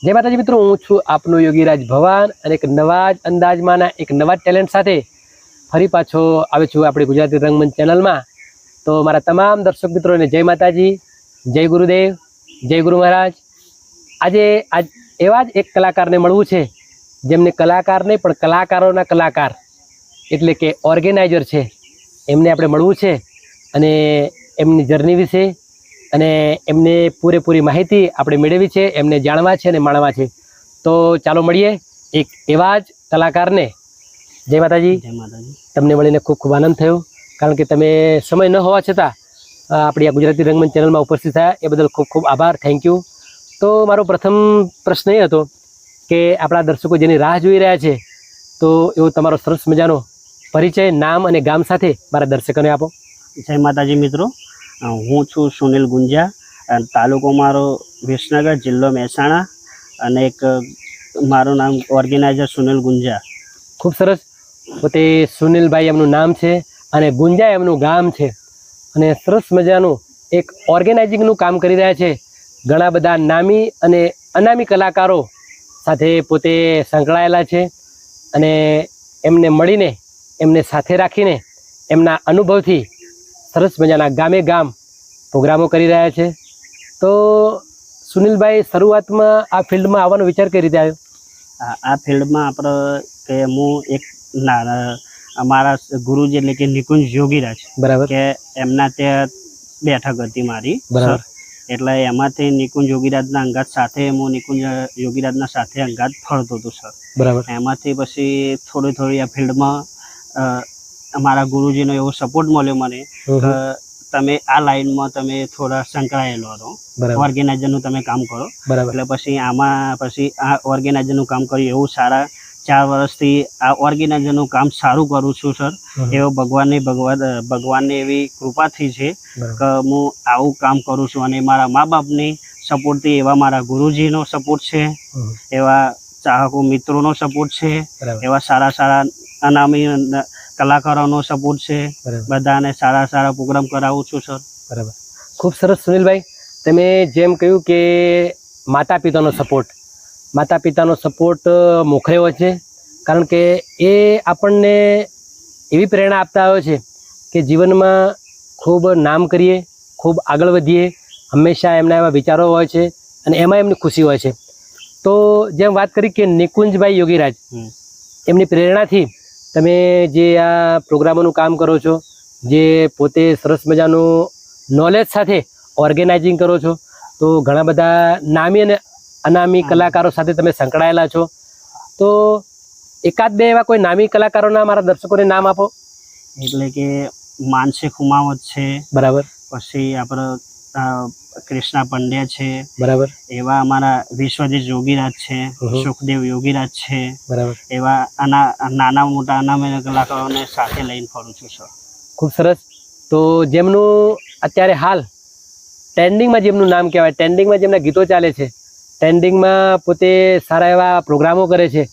જય માતાજી મિત્રો, હું છું આપનો યોગીરાજ ભવાન અને એક નવા જ અંદાજમાંના એક નવા ટેલેન્ટ સાથે ફરી પાછો આવ્યો છું આપણી ગુજરાતી રંગમંચ ચેનલમાં. તો મારા તમામ દર્શક મિત્રોને જય માતાજી, જય ગુરુદેવ, જય ગુરુ મહારાજ. આજે એવા જ એક કલાકારને મળવું છે જેમને કલાકાર નહીં પણ કલાકારોના કલાકાર એટલે કે ઓર્ગેનાઇઝર છે, એમને આપણે મળવું છે અને એમની જર્ની વિશે અને એમને પૂરેપૂરી માહિતી આપણે મેળવી છે, એમને જાણવા છે અને માણવા છે. તો ચાલો મળીએ એક એવા જ કલાકારને. જય માતાજી. જય માતાજી. તમને મળીને ખૂબ ખૂબ આનંદ થયો, કારણ કે તમે સમય ન હોવા છતાં આપણી આ ગુજરાતી રંગમંચ ચેનલમાં ઉપસ્થિત થયા એ બદલ ખૂબ ખૂબ આભાર, થેન્ક યુ. તો મારો પ્રથમ પ્રશ્ન એ હતો કે આપણા દર્શકો જેની રાહ જોઈ રહ્યા છે, તો એવો તમારો સરસ મજાનો પરિચય, નામ અને ગામ સાથે મારા દર્શકોને આપો. જય માતાજી મિત્રો, હું છું સુનિલ ગુંજા, તાલુકો મારો વિસનગર, જિલ્લો મહેસાણા, અને એક મારું નામ ઓર્ગેનાઇઝર સુનિલ ગુંજા. ખૂબ સરસ. પોતે સુનિલભાઈ એમનું નામ છે અને ગુંજા એમનું ગામ છે અને સરસ મજાનું એક ઓર્ગેનાઇઝિંગનું કામ કરી રહ્યા છે. ઘણા બધા નામી અને અનામી કલાકારો સાથે પોતે સંકળાયેલા છે અને એમને મળીને, એમને સાથે રાખીને એમના અનુભવથી સરસ મજાના ગામે ગામ પ્રોગ્રામો કરી રહ્યા છે. તો સુનિલભાઈ, શરૂઆતમાં આ ફિલ્ડમાં આવવાનો વિચાર કઈ રીતે આવ્યો? આ ફિલ્ડમાં આપણે કે હું એક અમારા ગુરુજી એટલે કે નિકુંજ યોગીરાજ, બરાબર, કે એમના ત્યાં બેઠક હતી મારી, બરાબર. એટલે એમાંથી નિકુંજ યોગીરાજના અંગાત સાથે હું નિકુંજ યોગીરાજના સાથે અંગાત ફરતો હતો સર. બરાબર. એમાંથી પછી થોડી આ ફિલ્ડમાં અમારા ગુરુજીનો એવો સપોર્ટ મળ્યો મને કે તમે આ લાઈનમાં તમે થોડા સંકળાયેલો હતો, ઓર્ગેનાઇઝરનું તમે કામ કરો. એટલે પછી આ ઓર્ગેનાઇઝરનું કામ કર્યું. એવું સારા 4 વર્ષથી આ ઓર્ગેનાઇઝરનું કામ સારું કરું છું સર. એવો ભગવાનની એવી કૃપાથી છે કે હું આવું કામ કરું છું અને મારા મા બાપની સપોર્ટથી, એવા મારા ગુરુજીનો સપોર્ટ છે, એવા ચાહકો મિત્રોનો સપોર્ટ છે, એવા સારા અનામી કલાકારોનો સપોર્ટ છે. બધાને સારા પ્રોગ્રામ કરાવું છું સર. બરાબર, ખૂબ સરસ. સુનિલભાઈ, તમે જેમ કહ્યું કે માતા પિતાનો સપોર્ટ મોખરે હોય છે, કારણ કે એ આપણને એવી પ્રેરણા આપતા હોય છે કે જીવનમાં ખૂબ નામ કરીએ, ખૂબ આગળ વધીએ. હંમેશા એમના એવા વિચારો હોય છે અને એમાં એમની ખુશી હોય છે. તો જેમ વાત કરી કે નિકુંજભાઈ યોગીરાજ, એમની પ્રેરણાથી તમે જે આ પ્રોગ્રામોનું કામ કરો છો, જે પોતે સરસ મજાનું નોલેજ સાથે ઓર્ગેનાઇઝિંગ કરો છો, તો ઘણા બધા નામી અને અનામી કલાકારો સાથે તમે સંકળાયેલા છો. તો એકાદ બે એવા કોઈ નામી કલાકારોના મારા દર્શકોને નામ આપો. એટલે કે માનસી ખુમાવત છે, બરાબર, પછી આપણે કૃષ્ણા પંડ્યા છે, બરાબર, એવા અમારા વિશ્વજીત યોગીરાજ છે, સુખદેવ યોગીરાજ છે, બરાબર, એવા નાના મોટા અનામી કલાકારોને સાથે લઈને ફરું છું સર. ખૂબ સરસ. તો જેમનું અત્યારે હાલ ટ્રેન્ડિંગમાં જેમનું નામ કહેવાય, ટ્રેન્ડિંગમાં જેમના ગીતો ચાલે છે, ટ્રેન્ડિંગમાં પોતે સારા એવા પ્રોગ્રામો કરે છે,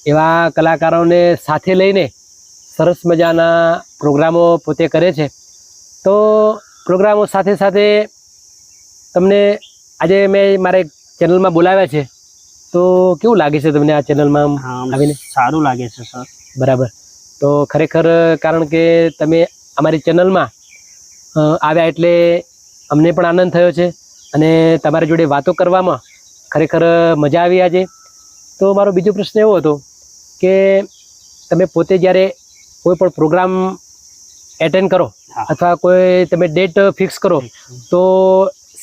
એવા કલાકારોને સાથે લઈને સરસ મજાના પ્રોગ્રામો પોતે કરે છે. તો પ્રોગ્રામો સાથે સાથે તમને આજે મેં મારે ચેનલમાં બોલાવ્યા છે, તો કેવું લાગે છે તમને આ ચેનલમાં આવીને? સારું લાગે છે સર. બરાબર. તો ખરેખર, કારણ કે તમે અમારી ચેનલમાં આવ્યા એટલે અમને પણ આનંદ થયો છે અને તમારી જોડે વાતો કરવામાં ખરેખર મજા આવી આજે. તો મારો બીજો પ્રશ્ન એવો હતો કે તમે પોતે જ્યારે કોઈ પણ પ્રોગ્રામ એટેન્ડ કરો અથવા કોઈ તમે ડેટ ફિક્સ કરો, તો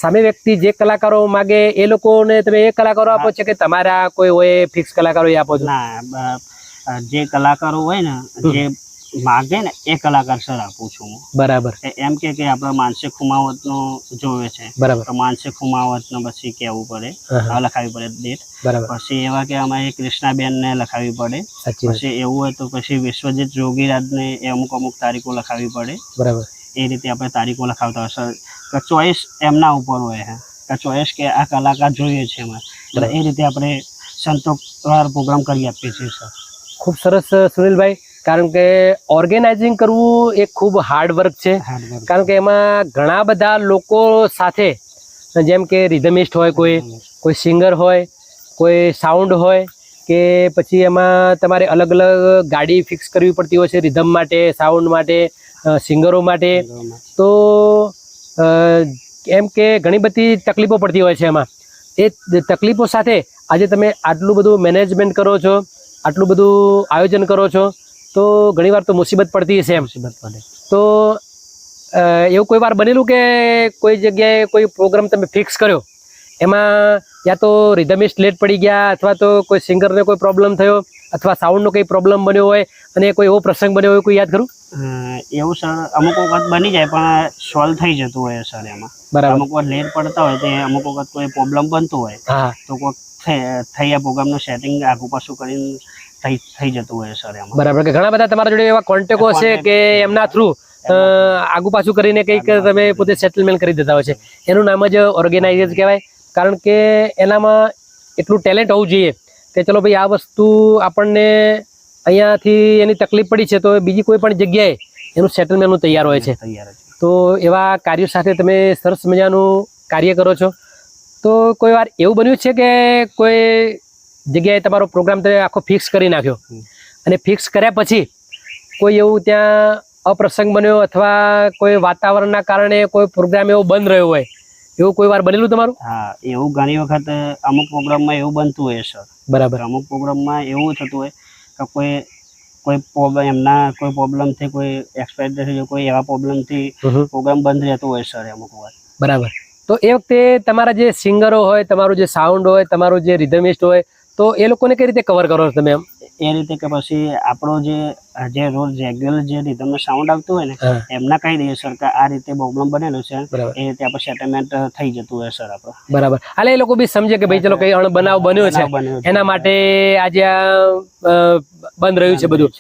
સામે વ્યક્તિ જે કલાકારો માગે એ લોકોને તમે એ કલાકારો આપો છો કે તમારા કોઈ હોય ફિક્સ કલાકારો એ આપો છો? ના, જે કલાકારો હોય ને, જે માગે ને એ કલાકાર સર આપું છું હું. બરાબર. એમ કે આપણે માનસી ખુમાવતનો જોવે છે, બરાબર, તો માનસી ખુમાવતનો પછી કહેવું પડે, લખાવી પડે ડેટ. બરાબર. પછી એવા કે અમારે કૃષ્ણાબેનને લખાવી પડે. પછી એવું હોય તો પછી વિશ્વજીત યોગીરાજને અમુક તારીખો લખાવી પડે. બરાબર. એ રીતે આપણે તારીખો લખાવતા હોય સર. ચોઈસ એમના ઉપર હોય કે ચોઈસ કે આ કલાકાર જોઈએ છે એમાં, એટલે એ રીતે આપણે સંતોષવાર પ્રોગ્રામ કરી આપીએ છીએ સર. ખૂબ સરસ સુનિલભાઈ. કારણ કે ઓર્ગેનાઇઝિંગ કરવું એ ખૂબ હાર્ડ વર્ક છે, કારણ કે એમાં ઘણા બધા લોકો સાથે, જેમ કે રિધમિસ્ટ હોય, કોઈ સિંગર હોય, કોઈ સાઉન્ડ હોય કે પછી એમાં તમારે અલગ અલગ ગાડી ફિક્સ કરવી પડતી હોય છે રિધમ માટે, સાઉન્ડ માટે, સિંગરો માટે, તો એમ કે ઘણી બધી તકલીફો પડતી હોય છે એમાં. એ તકલીફો સાથે આજે તમે આટલું બધું મેનેજમેન્ટ કરો છો, આટલું બધું આયોજન કરો છો, તો ઘણીવાર તો મુસીબત પડતી હશે એમ. મુસીબત પડે. તો એવું કોઈ વાર બનેલું કે કોઈ જગ્યાએ કોઈ પ્રોગ્રામ તમે ફિક્સ કર્યો, એમાં યા તો રિધમિસ્ટ લેટ પડી ગયા, અથવા તો કોઈ સિંગરને કોઈ પ્રોબ્લેમ થયો, અથવા સાઉન્ડનો કંઈ પ્રોબ્લેમ બન્યો હોય અને કોઈ એવો પ્રસંગ બન્યો હોય, કોઈ યાદ કરું? એવું સર અમુક વખત બની જાય પણ સોલ્વ થઈ જતું હોય સર એમાં. બરાબર. અમુક વખત લેટ પડતા હોય તે અમુક વખત કોઈ પ્રોબ્લેમ બનતું હોય હા, તો કોઈક થઈ આ પ્રોગ્રામનું સેટિંગ આગુ પાછું કરીને થઈ જતું હોય સર એમાં. બરાબર. કે ઘણા બધા તમારા જોડે એવા કોન્ટેક્ટો છે કે એમના થ્રુ આગુ પાછું કરીને કંઈક તમે પોતે સેટલમેન્ટ કરી દેતા હોય છે. એનું નામ જ ઓર્ગેનાઇઝર કહેવાય. કારણ કે એનામાં એટલું ટેલેન્ટ હોવું જોઈએ કે ચલો ભાઈ આ વસ્તુ આપણને અહીંયાથી એની તકલીફ પડી છે તો બીજી કોઈ પણ જગ્યાએ એનું સેટલમેન્ટનું તૈયાર હોય છે. તો એવા કાર્યો સાથે તમે સરસ મજાનું કાર્ય કરો છો. તો કોઈ વાર એવું બન્યું છે કે કોઈ જગ્યાએ તમારો પ્રોગ્રામ તમે આખો ફિક્સ કરી નાખ્યો અને ફિક્સ કર્યા પછી કોઈ એવું ત્યાં અપ્રસંગ બન્યો અથવા કોઈ વાતાવરણના કારણે કોઈ પ્રોગ્રામ એવો બંધ રહ્યો હોય, એવું કોઈ વાર બનેલું તમારું? હા, એવું ઘણી વખત અમુક પ્રોગ્રામમાં એવું બનતું હોય સર. બરાબર. અમુક પ્રોગ્રામમાં એવું થતું હોય કે કોઈ પ્રોબ્લેમ એમના કોઈ પ્રોબ્લેમથી કોઈ એક્સપાયર થઈ જાય, કોઈ એવા પ્રોબ્લેમથી પ્રોગ્રામ બંધ રહેતો હોય સર અમુક વાર. બરાબર. તો એ વખતે તમારા જે સિંગરો હોય, તમારું જે સાઉન્ડ હોય, તમારું જે રિધમિસ્ટ હોય, તો એ લોકોને કઈ રીતે કવર કરો છો તમે? એમ એ રીતે કે પછી આપણો જે રોજ રેગ્યુલર જે રિધમનું સાઉન્ડ આવતું હોય ને એમના કહી દઈએ સર કે આ રીતે પ્રોબ્લેમ બનેલો છે, એ રીતે આપણે સેટલમેન્ટ થઈ જતું હોય સર આપણે. બરાબર. હાલે એ લોકો બી સમજે કે ભાઈ ચલો કઈ અણબનાવ બન્યો છે એના માટે આજે આ બંધ રહ્યું છે બધું.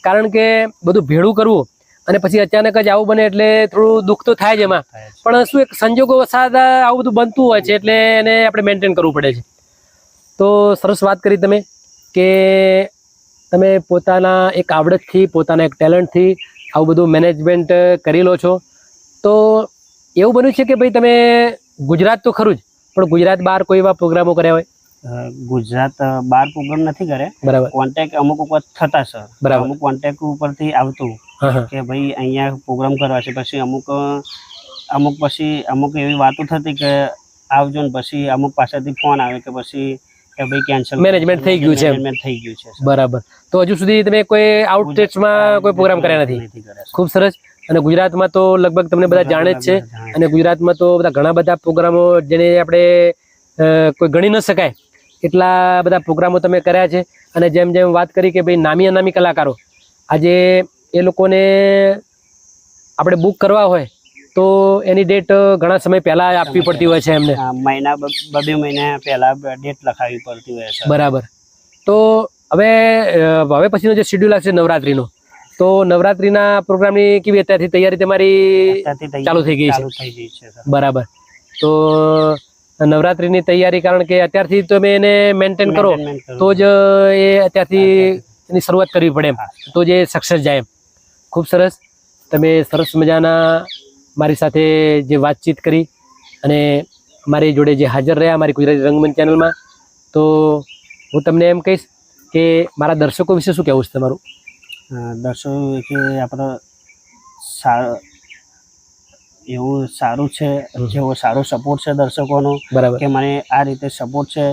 કારણ કે બધું ભેળું કરવું અને પછી અચાનક જ આવું બને એટલે થોડું દુઃખ તો થાય જ એમાં. પણ શું એક સંજોગો વસાત આવું બધું બનતું હોય છે એટલે એને આપણે મેન્ટેન કરવું પડે છે. તો સરસ વાત કરી તમે કે તમે પોતાના એક આવડતથી, પોતાના એક ટેલેન્ટથી આવું બધું મેનેજમેન્ટ કરી લો છો. તો એવું બન્યું છે કે ભાઈ તમે ગુજરાત તો ખરું જ, પણ ગુજરાત બહાર કોઈ એવા પ્રોગ્રામો કર્યા હોય? ગુજરાત બહાર પ્રોગ્રામ નથી કરે. બરાબર. કોન્ટેક્ટ અમુક વખત થતા સર. બરાબર. અમુક કોન્ટેક્ટ ઉપરથી આવતું કે ભાઈ અહીંયા પ્રોગ્રામ કરવા છે. પછી અમુક એવી વાતો થતી કે આવજો ને પછી અમુક પાસેથી ફોન આવે કે પછી કે ભાઈ કેન્સલ, મેનેજમેન્ટ થઈ ગયું છે. થઈ ગયું છે. બરાબર. તો હજુ સુધી તમે કોઈ આઉટસ્ટેટ્સમાં કોઈ પ્રોગ્રામ કર્યા નથી? ખૂબ સરસ. અને ગુજરાતમાં તો લગભગ તમને બધા જાણે જ છે. અને ગુજરાતમાં તો બધા ઘણા બધા પ્રોગ્રામો જેને આપણે કોઈ ગણી ન શકાય એટલા બધા પ્રોગ્રામો તમે કર્યા છે. અને જેમ જેમ વાત કરી કે ભાઈ નામી અનામી કલાકારો, આજે એ લોકોને આપણે બુક કરવા હોય તો એની ડેટ ઘણા સમય પહેલા આપવી પડતી હોય છે એમને. મહિના 2 મહિના પહેલા ડેટ લખાવી પડતી હોય છે. બરાબર. તો હવે પછીનો જે શેડ્યુલ આવશે નવરાત્રીનો, તો નવરાત્રીના પ્રોગ્રામની કેવી અત્યારથી તૈયારી તમારી ચાલુ થઈ ગઈ છે? બરાબર. તો નવરાત્રીની તૈયારી, કારણ કે અત્યારથી તમે એને મેન્ટેન કરો તો જ એ અત્યારથી એની શરૂઆત કરવી પડે એમ, તો જ એ સક્સેસ જાય એમ. ખૂબ સરસ. તમે સરસ મજાના મારી સાથે જે વાતચીત કરી અને મારી જોડે જે હાજર રહ્યા મારી ગુજરાતી રંગમંચ ચેનલમાં, તો હું તમને એમ કહીશ કે મારા દર્શકો વિશે શું કહેવું છે તમારું? દર્શકો કે આપણે એવું સારું છે, જેવો સારો સપોર્ટ છે દર્શકોનો. બરાબર. કે મને આ રીતે સપોર્ટ છે,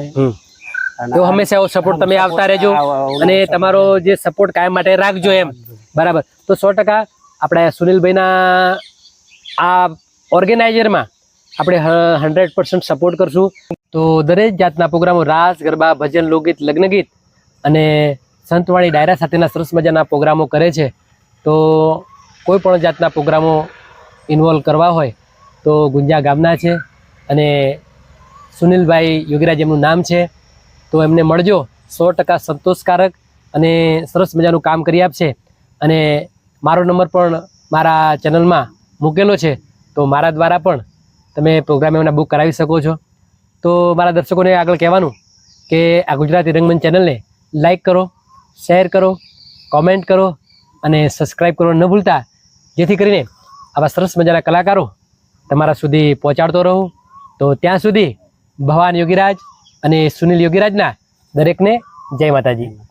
એવો હંમેશા એવો સપોર્ટ તમે આવતા રહેજો અને તમારો જે સપોર્ટ કાયમ માટે રાખજો એમ. બરાબર. તો 100% આપણે સુનિલભાઈના આ ઓર્ગેનાઇઝરમાં આપણે 100% સપોર્ટ કરશું. તો દરેક જાતના પ્રોગ્રામો, રાસ, ગરબા, ભજન, લોકગીત, લગ્નગીત અને સંતવાણી ડાયરા સાથેના સરસ મજાના પ્રોગ્રામો કરે છે. તો કોઈ પણ જાતના પ્રોગ્રામો ઇન્વોલ્વ કરવા હોય તો ગુંજા ગામના છે અને સુનિલભાઈ યોગીરાજ એમનું નામ છે. તો એમને મળજો. 100% સંતોષકારક અને સરસ મજાનું કામ કરી આપશે. અને મારો નંબર પણ મારા ચેનલમાં મૂકેલો છે, તો મારા દ્વારા પણ તમે પ્રોગ્રામ એમના બુક કરાવી શકો છો. તો મારા દર્શકોને આગળ કહેવાનું કે આ ગુજરાતી રંગમંચ ચેનલને લાઈક કરો, શેર કરો, કોમેન્ટ કરો અને સબસ્ક્રાઈબ કરો ન ભૂલતા, જેથી કરીને આવા સરસ મજાના કલાકારો તમારા સુધી પહોંચાડતો રહું. તો ત્યાં સુધી ભવાન યોગીરાજ અને સુનિલ યોગીરાજના દરેકને જય માતાજી.